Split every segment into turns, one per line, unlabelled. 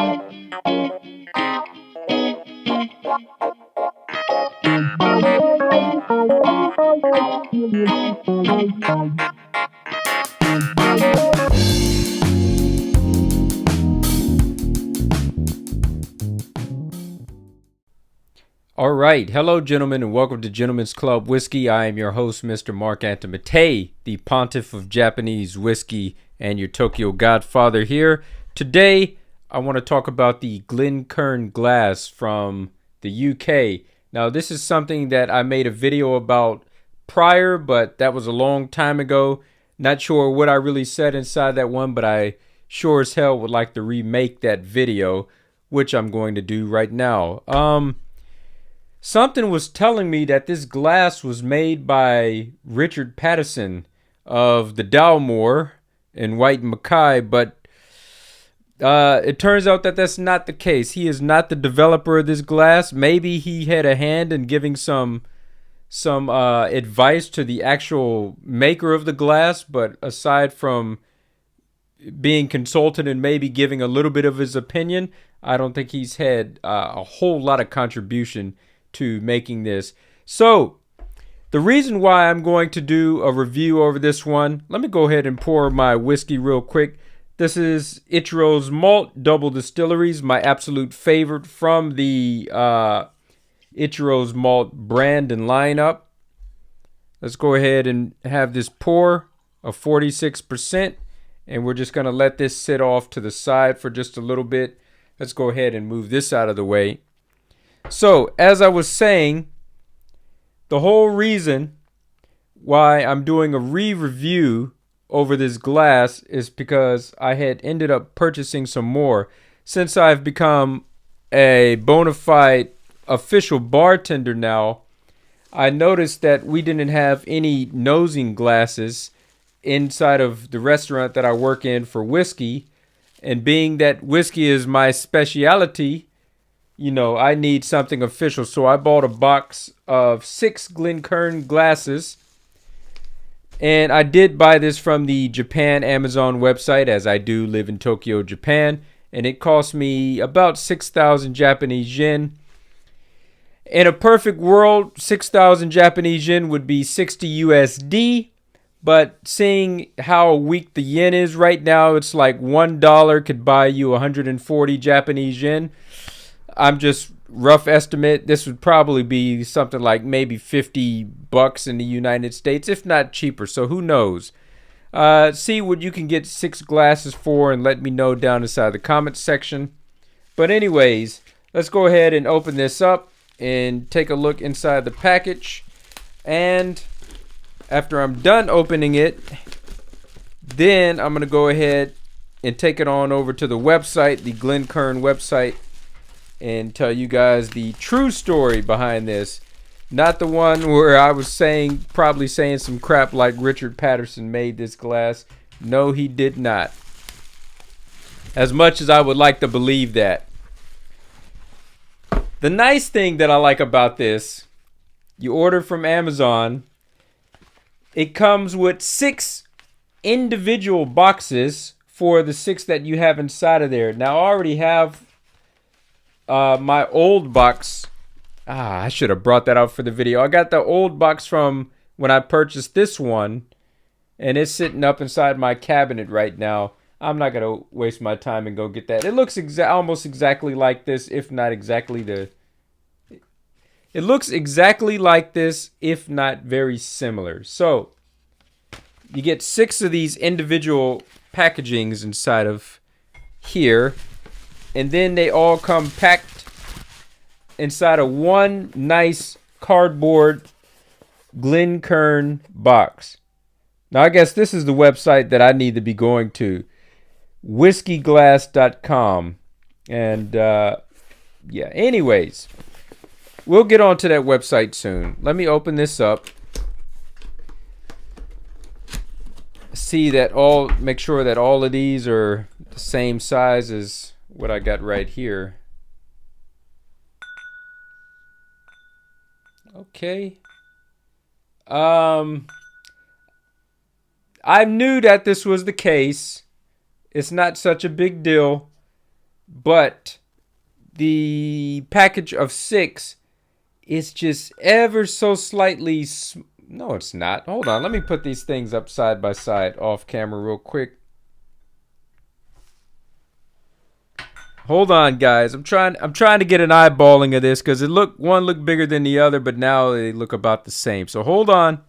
All right. Hello, gentlemen, and welcome to Gentlemen's Club Whiskey. I am your host, Mr. Mark Antimate, the pontiff of Japanese whiskey and your Tokyo Godfather here. Today, I want to talk about the Glencairn glass from the UK. Now, this is something that I made a video about prior, but that was a long time ago. Not sure what I really said inside that one, but I sure as hell would like to remake that video, which I'm going to do right now. Something was telling me that this glass was made by Richard Patterson of the Dalmore in White Mackay, but it turns out that that's not the case. He is not the developer of this glass. Maybe he had a hand in giving some advice to the actual maker of the glass, but aside from being consulted and maybe giving a little bit of his opinion, I don't think he's had a whole lot of contribution to making this. So the reason why I'm going to do a review over this one, let me go ahead and pour my whiskey real quick. This is Ichiro's Malt Double Distilleries, my absolute favorite from the Ichiro's Malt brand and lineup. Let's go ahead and have this pour of 46%, and we're just going to let this sit off to the side for just a little bit. Let's go ahead and move this out of the way. So, as I was saying, the whole reason why I'm doing a re-review over this glass is because I had ended up purchasing some more. Since I've become a bona fide official bartender now, I noticed that we didn't have any nosing glasses inside of the restaurant that I work in for whiskey. And being that whiskey is my specialty, you know, I need something official. So I bought a box of 6 Glencairn glasses. And I did buy this from the Japan Amazon website, as I do live in Tokyo, Japan. And it cost me about 6,000 Japanese yen. In a perfect world, 6,000 Japanese yen would be 60 USD. But seeing how weak the yen is right now, it's like $1 could buy you 140 Japanese yen. I'm just rough estimate. This would probably be something like maybe $50 in the United States, if not cheaper. So who knows? See what you can get 6 glasses for and let me know down inside the comments section. But anyways, let's go ahead and open this up and take a look inside the package. And after I'm done opening it, then I'm going to go ahead and take it on over to the website, the Glencairn website, and tell you guys the true story behind this. Not the one where I was probably saying some crap like Richard Patterson made this glass. No, he did not. As much as I would like to believe that. The nice thing that I like about this, you order from Amazon, it comes with 6 individual boxes for the 6 that you have inside of there. Now, I already have my old box. I should have brought that out for the video. I got the old box from when I purchased this one, and it's sitting up inside my cabinet right now. I'm not going to waste my time and go get that. It looks almost exactly like this, if not exactly It looks exactly like this, if not very similar. So, you get 6 of these individual packagings inside of here. And then they all come packed inside of one nice cardboard Glencairn box. Now, I guess this is the website that I need to be going to. Whiskyglass.com. And, yeah, anyways. We'll get onto that website soon. Let me open this up. Make sure that all of these are the same size as what I got right here. Okay. I knew that this was the case. It's not such a big deal. but the package of 6 is just ever so slightly. No, it's not. Hold on. Let me put these things up side by side off camera real quick. Hold on, guys. I'm trying to get an eyeballing of this because one looked bigger than the other, but now they look about the same. So hold on.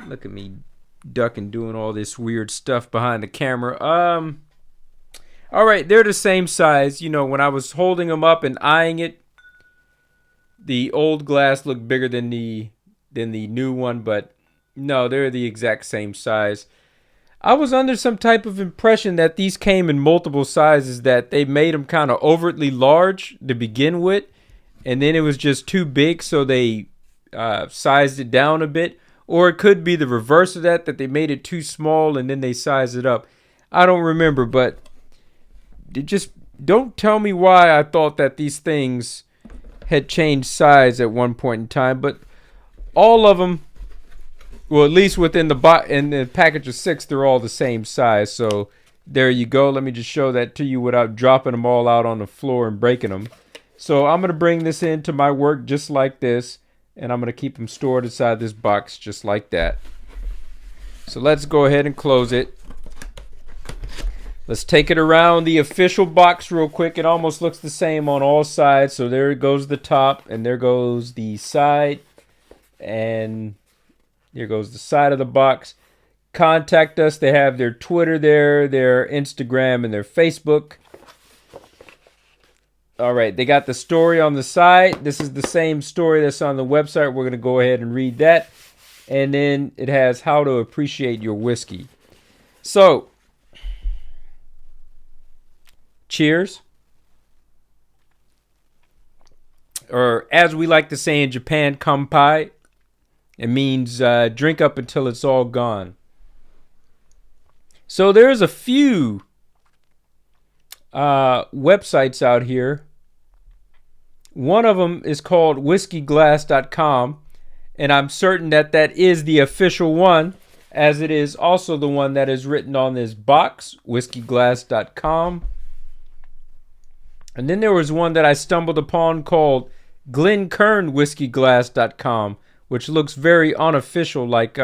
Look at me ducking, doing all this weird stuff behind the camera. All right, they're the same size. You know, when I was holding them up and eyeing it, the old glass looked bigger than the new one, but no, they're the exact same size. I was under some type of impression that these came in multiple sizes, that they made them kind of overtly large to begin with, and then it was just too big, so they sized it down a bit. Or it could be the reverse of that they made it too small and then they sized it up. I don't remember, but just don't tell me why I thought that these things had changed size at one point in time. But all of them, well, at least within the package of 6, they're all the same size. So there you go. Let me just show that to you without dropping them all out on the floor and breaking them. So I'm going to bring this into my work just like this. And I'm going to keep them stored inside this box just like that. So let's go ahead and close it. Let's take it around the official box real quick. It almost looks the same on all sides. So there goes the top, and there goes the side, and there goes the side of the box. Contact us. They have their Twitter there, their Instagram, and their Facebook. All right, they got the story on the side. This is the same story that's on the website. We're going to go ahead and read that. And then it has how to appreciate your whiskey. So, cheers. Or as we like to say in Japan, kanpai. It means drink up until it's all gone. So there's a few websites out here. One of them is called whiskeyglass.com, and I'm certain that is the official one, as it is also the one that is written on this box, whiskeyglass.com. And then there was one that I stumbled upon called Glencairn which looks very unofficial, like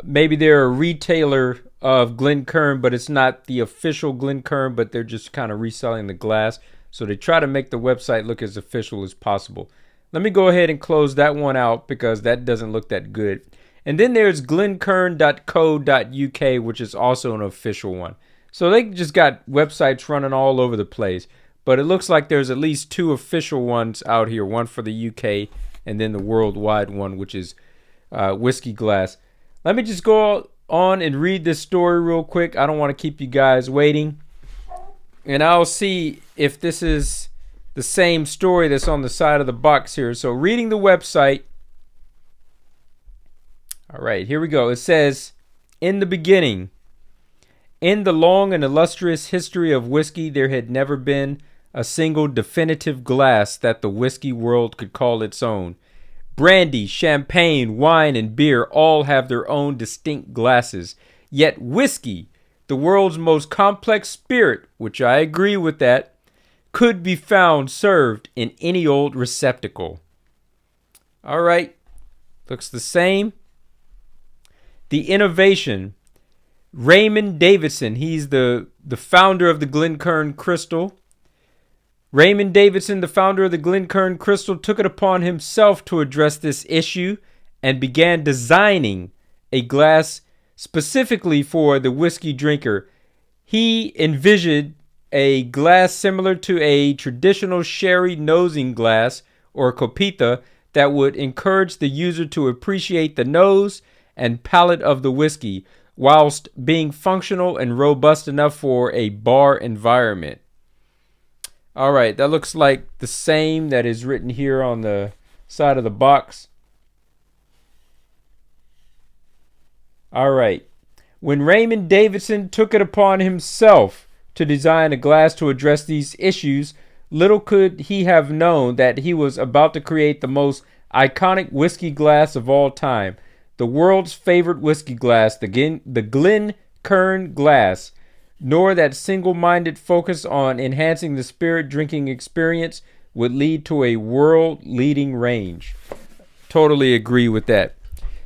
maybe they're a retailer of Glencairn, but it's not the official Glencairn, but they're just kind of reselling the glass. So they try to make the website look as official as possible. Let me go ahead and close that one out because that doesn't look that good. And then there's glencairn.co.uk, which is also an official one. So they just got websites running all over the place. But it looks like there's at least 2 official ones out here, one for the UK and then the worldwide one, which is Whiskey Glass. Let me just go on and read this story real quick. I don't want to keep you guys waiting. And I'll see if this is the same story that's on the side of the box here. So reading the website. All right, here we go. It says, in the beginning, in the long and illustrious history of whiskey, there had never been a single definitive glass that the whiskey world could call its own. Brandy, champagne, wine, and beer all have their own distinct glasses. Yet whiskey, the world's most complex spirit, which I agree with that, could be found served in any old receptacle. All right, looks the same. The innovation. Raymond Davidson, he's the founder of the Glencairn Crystal. Raymond Davidson, the founder of the Glencairn Crystal, took it upon himself to address this issue and began designing a glass specifically for the whiskey drinker. He envisioned a glass similar to a traditional sherry nosing glass or Copita that would encourage the user to appreciate the nose and palate of the whiskey, whilst being functional and robust enough for a bar environment. All right, that looks like the same that is written here on the side of the box. All right. When Raymond Davidson took it upon himself to design a glass to address these issues, little could he have known that he was about to create the most iconic whiskey glass of all time. The world's favorite whiskey glass, the Glencairn Glencairn glass, nor that single-minded focus on enhancing the spirit drinking experience would lead to a world-leading range. Totally agree with that.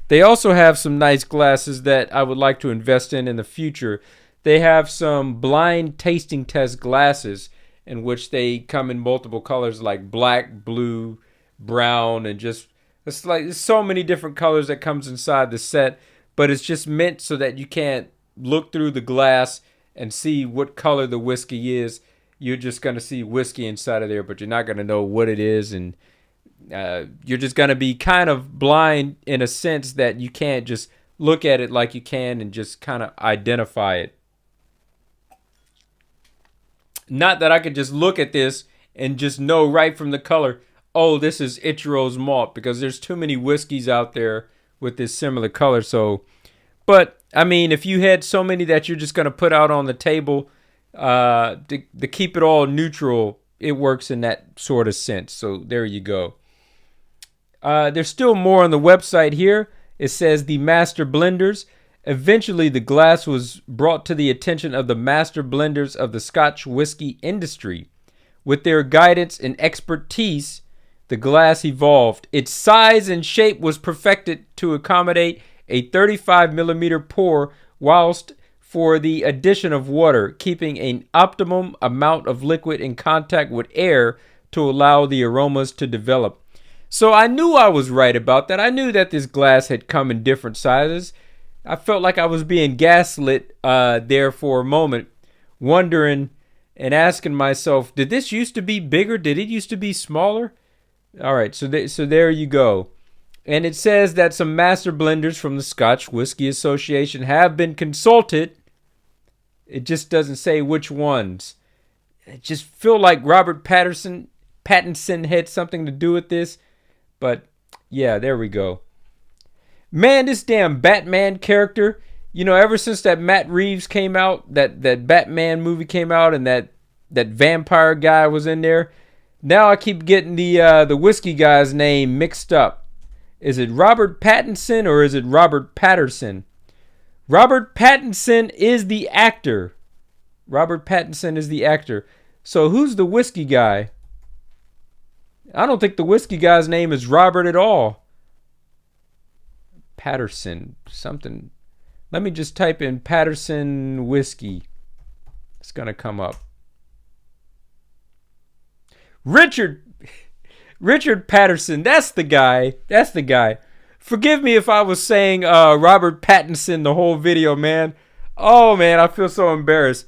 They also have some nice glasses that I would like to invest in the future. They have some blind tasting test glasses in which they come in multiple colors like black, blue, brown, and just there's so many different colors that comes inside the set, but it's just meant so that you can't look through the glass and see what color the whiskey is. You're just going to see whiskey inside of there, but you're not going to know what it is, and you're just going to be kind of blind in a sense that you can't just look at it like you can and just kind of identify it. Not that I could just look at this and just know right from the color, oh, this is Ichiro's malt, because there's too many whiskeys out there with this similar color. So, but I mean, if you had so many that you're just going to put out on the table to keep it all neutral, it works in that sort of sense. So there you go. There's still more on the website here. It says the master blenders. Eventually, the glass was brought to the attention of the master blenders of the Scotch Whisky Industry. With their guidance and expertise, the glass evolved. Its size and shape was perfected to accommodate a 35 millimeter pour, whilst for the addition of water, keeping an optimum amount of liquid in contact with air to allow the aromas to develop. So I knew I was right about that. I knew that this glass had come in different sizes. I felt like I was being gaslit there for a moment, wondering and asking myself, did this used to be bigger? Did it used to be smaller? All right, so there you go. And it says that some master blenders from the Scotch Whisky Association have been consulted. It just doesn't say which ones. I just feel like Robert Pattinson had something to do with this. But yeah, there we go. Man, this damn Batman character, you know, ever since that Matt Reeves came out, that Batman movie came out, and that vampire guy was in there, now I keep getting the whiskey guy's name mixed up. Is it Robert Pattinson or is it Robert Patterson? Robert Pattinson is the actor. Robert Pattinson is the actor. So who's the whiskey guy? I don't think the whiskey guy's name is Robert at all. Patterson, something. Let me just type in Patterson whiskey. It's going to come up. Richard Patterson, that's the guy. Forgive me if I was saying Robert Pattinson the whole video, man. Oh, man, I feel so embarrassed.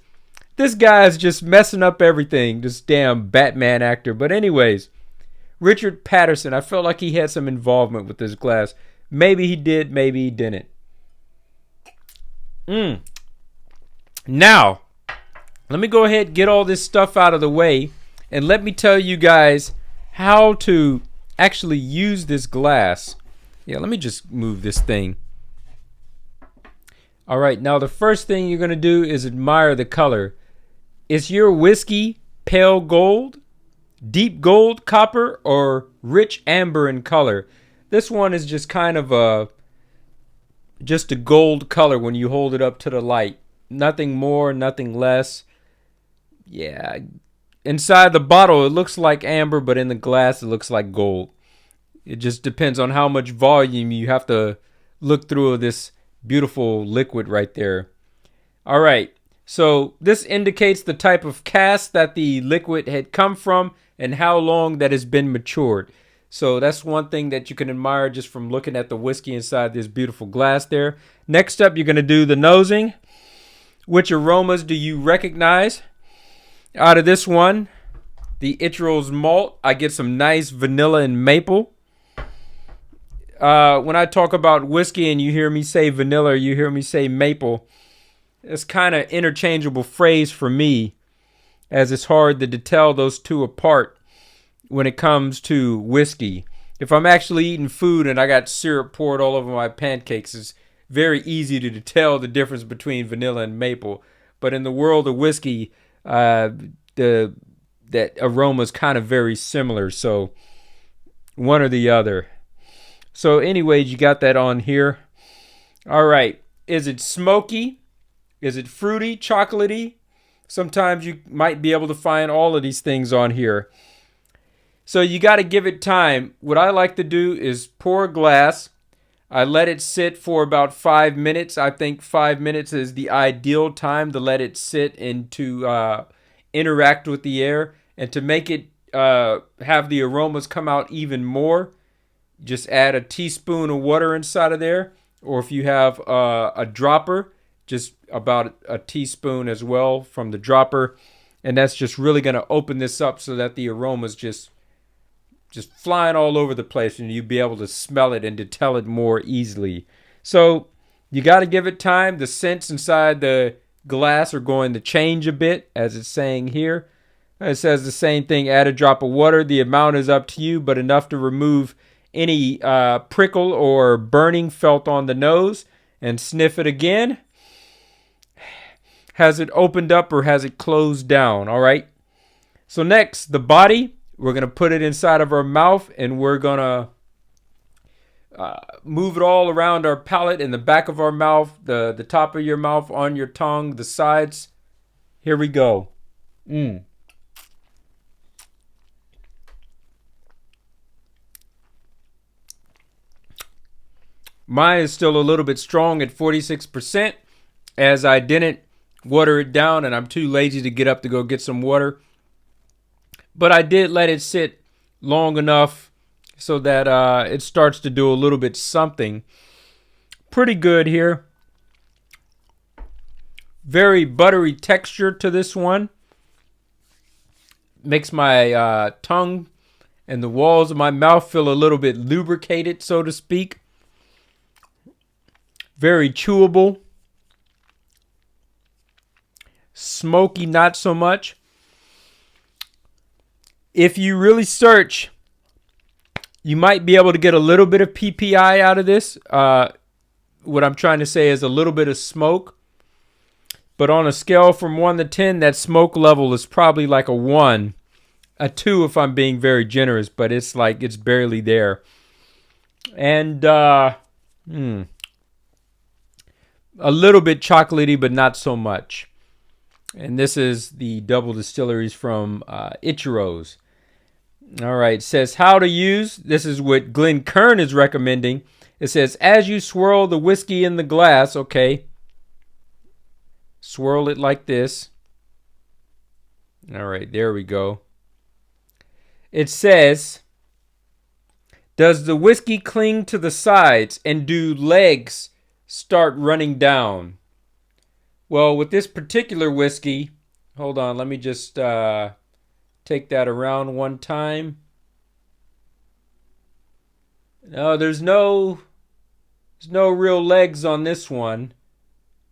This guy's just messing up everything, this damn Batman actor. But anyways, Richard Patterson, I felt like he had some involvement with this glass. Maybe he did, maybe he didn't. Now, let me go ahead and get all this stuff out of the way, and let me tell you guys how to actually use this glass. Yeah, let me just move this thing. All right, now the first thing you're going to do is admire the color. Is your whiskey pale gold, deep gold, copper, or rich amber in color? This one is just kind of just a gold color when you hold it up to the light. Nothing more, nothing less. Yeah, inside the bottle, it looks like amber, but in the glass, it looks like gold. It just depends on how much volume you have to look through this beautiful liquid right there. All right, so this indicates the type of cask that the liquid had come from and how long that has been matured. So that's one thing that you can admire just from looking at the whiskey inside this beautiful glass there. Next up, you're going to do the nosing. Which aromas do you recognize? Out of this one, the Ichiro's malt, I get some nice vanilla and maple. When I talk about whiskey and you hear me say vanilla or you hear me say maple, it's kind of interchangeable phrase for me, as it's hard to tell those two apart when it comes to whiskey. If I'm actually eating food and I got syrup poured all over my pancakes, it's very easy to tell the difference between vanilla and maple. But in the world of whiskey, that aroma is kind of very similar. So one or the other. So anyways, you got that on here. All right. Is it smoky, Is it fruity, chocolatey? Sometimes you might be able to find all of these things on here. So you got to give it time. What I like to do is pour a glass. I let it sit for about 5 minutes. I think 5 minutes is the ideal time to let it sit and to interact with the air. And to make it have the aromas come out even more, just add a teaspoon of water inside of there. Or if you have a dropper, just about a teaspoon as well from the dropper. And that's just really going to open this up so that the aromas just flying all over the place, and you'll be able to smell it and to tell it more easily. So you got to give it time. The scents inside the glass are going to change a bit, as it's saying here. It says the same thing, add a drop of water. The amount is up to you, but enough to remove any prickle or burning felt on the nose. And sniff it again. Has it opened up or has it closed down? All right. So next, the body. We're going to put it inside of our mouth, and we're going to move it all around our palate, in the back of our mouth, the top of your mouth, on your tongue, the sides. Here we go. Mine is still a little bit strong at 46%, as I didn't water it down, and I'm too lazy to get up to go get some water. But I did let it sit long enough so that it starts to do a little bit something. Pretty good here. Very buttery texture to this one. Makes my tongue and the walls of my mouth feel a little bit lubricated, so to speak. Very chewable. Smoky, not so much. If you really search, you might be able to get a little bit of PPI out of this. What I'm trying to say is a little bit of smoke. But on a scale from 1 to 10, that smoke level is probably like a 1. A 2 if I'm being very generous, but it's like it's barely there. And a little bit chocolatey, but not so much. And this is the double distilleries from Ichiro's. All right, it says how to use. This is what Glencairn is recommending. It says, as you swirl the whiskey in the glass, okay, swirl it like this. All right, there we go. It says, does the whiskey cling to the sides and do legs start running down? Well, with this particular whiskey, hold on, let me just take that around one time. No, there's no real legs on this one.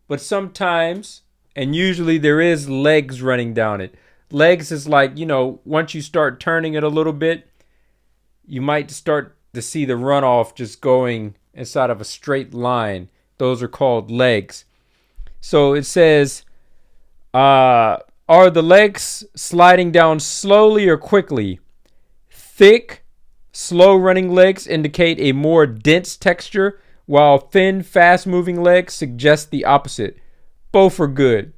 But sometimes, and usually there is legs running down it. Legs is like, once you start turning it a little bit, you might start to see the runoff just going inside of a straight line. Those are called legs. So it says, are the legs sliding down slowly or quickly? Thick, slow running legs indicate a more dense texture, while thin, fast moving legs suggest the opposite. Both are good.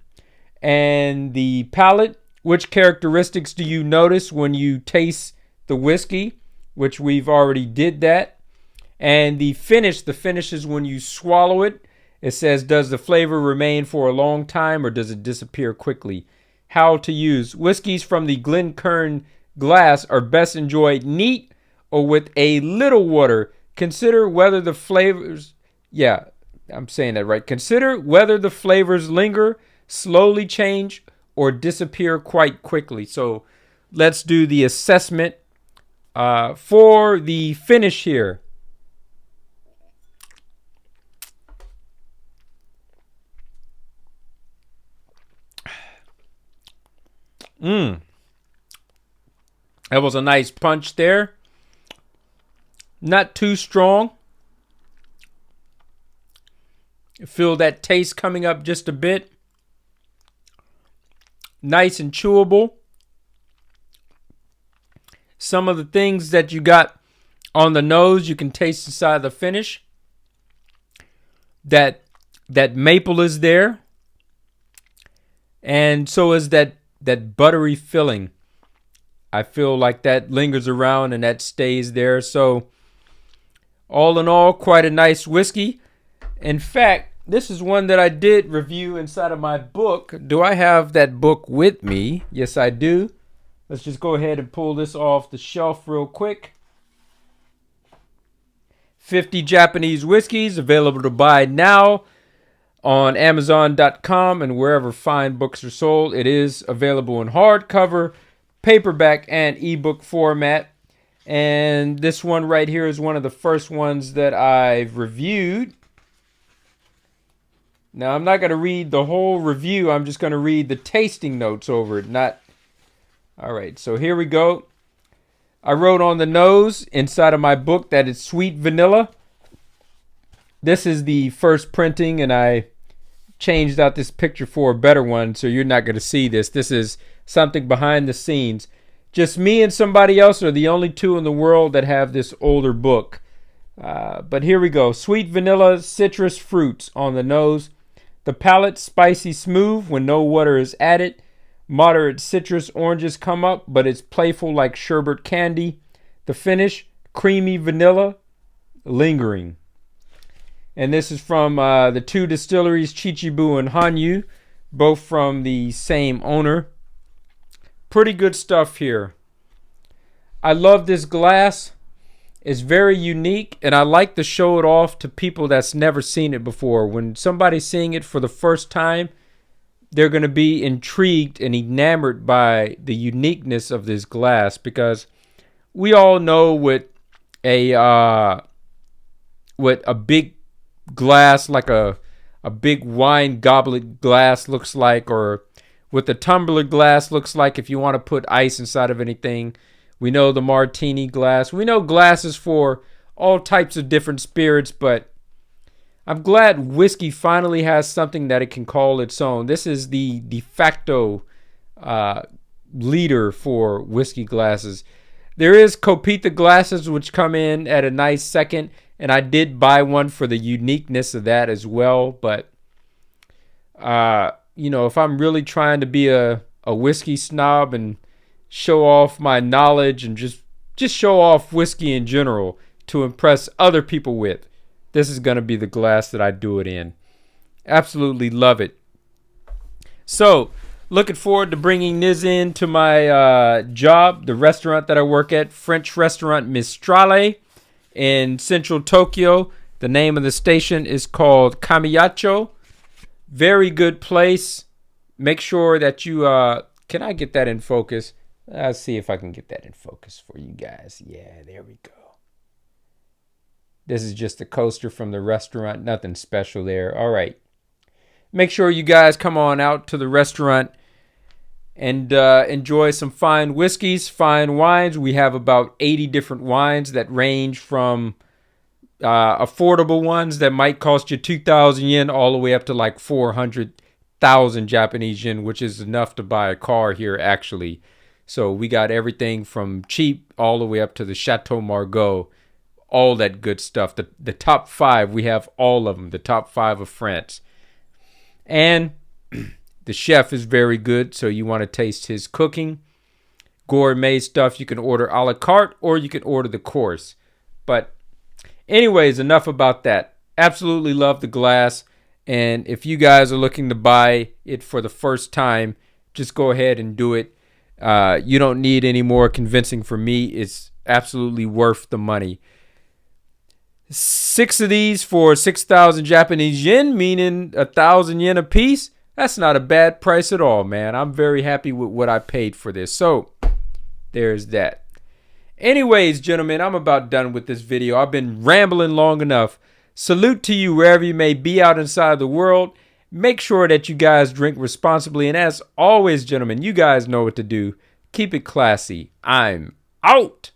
And the palate, which characteristics do you notice when you taste the whiskey? Which we've already did that. And the finish is when you swallow it. It says, does the flavor remain for a long time or does it disappear quickly? How to use. Whiskeys from the Glencairn glass are best enjoyed neat or with a little water. Consider whether the flavors, I'm saying that right. Consider whether the flavors linger, slowly change, or disappear quite quickly. So let's do the assessment for the finish here. That was a nice punch there. Not too strong. Feel that taste coming up just a bit. Nice and chewable. Some of the things that you got on the nose, you can taste inside the finish. That maple is there. And so is that buttery filling. I feel like that lingers around and that stays there. So all in all, quite a nice whiskey. In fact, this is one that I did review inside of my book. Do I have that book with me? Yes, I do. Let's just go ahead and pull this off the shelf real quick. 50 Japanese whiskeys available to buy now on Amazon.com and wherever fine books are sold. It is available in hardcover, paperback, and ebook format. And this one right here is one of the first ones that I've reviewed. Now, I'm not going to read the whole review. I'm just going to read the tasting notes over it. All right, so here we go. I wrote on the nose inside of my book that it's sweet vanilla. This is the first printing, and I changed out this picture for a better one, so you're not going to see this. This is something behind the scenes. Just me and somebody else are the only two in the world that have this older book. But here we go. Sweet vanilla, citrus fruits on the nose. The palate, spicy smooth when no water is added. Moderate citrus oranges come up, but it's playful like sherbet candy. The finish, creamy vanilla, lingering. And this is from the two distilleries, Chichibu and Hanyu, both from the same owner. Pretty good stuff here. I love this glass. It's very unique, and I like to show it off to people that's never seen it before. When somebody's seeing it for the first time, they're going to be intrigued and enamored by the uniqueness of this glass, because we all know what a big glass, like a big wine goblet glass looks like, or what the tumbler glass looks like if you want to put ice inside of anything. We know the martini glass. We know glasses for all types of different spirits, but I'm glad whiskey finally has something that it can call its own. This is the de facto leader for whiskey glasses. There is Copita glasses, which come in at a nice second, and I did buy one for the uniqueness of that as well. But, if I'm really trying to be a whiskey snob and show off my knowledge and just show off whiskey in general to impress other people with, this is going to be the glass that I do it in. Absolutely love it. So, looking forward to bringing this into my job, the restaurant that I work at, French restaurant Mistrale in central Tokyo. The name of the station is called Kamiyacho. Very good place. Make sure that you, can I get that in focus? I'll see if I can get that in focus for you guys. Yeah, there we go. This is just a coaster from the restaurant. Nothing special there. All right. Make sure you guys come on out to the restaurant and enjoy some fine whiskeys, fine wines. We have about 80 different wines that range from affordable ones that might cost you 2,000 yen all the way up to like 400,000 Japanese yen, which is enough to buy a car here, actually. So we got everything from cheap all the way up to the Chateau Margaux, all that good stuff. The top 5, we have all of them, the top 5 of France. And the chef is very good, so you want to taste his cooking. Gourmet stuff, you can order a la carte or you can order the course. But anyways, enough about that. Absolutely love the glass. And if you guys are looking to buy it for the first time, just go ahead and do it. You don't need any more convincing from me. It's absolutely worth the money. 6 of these for 6,000 Japanese yen, meaning 1,000 yen a piece. That's not a bad price at all, man. I'm very happy with what I paid for this. So, there's that. Anyways, gentlemen, I'm about done with this video. I've been rambling long enough. Salute to you wherever you may be out inside the world. Make sure that you guys drink responsibly. And as always, gentlemen, you guys know what to do. Keep it classy. I'm out.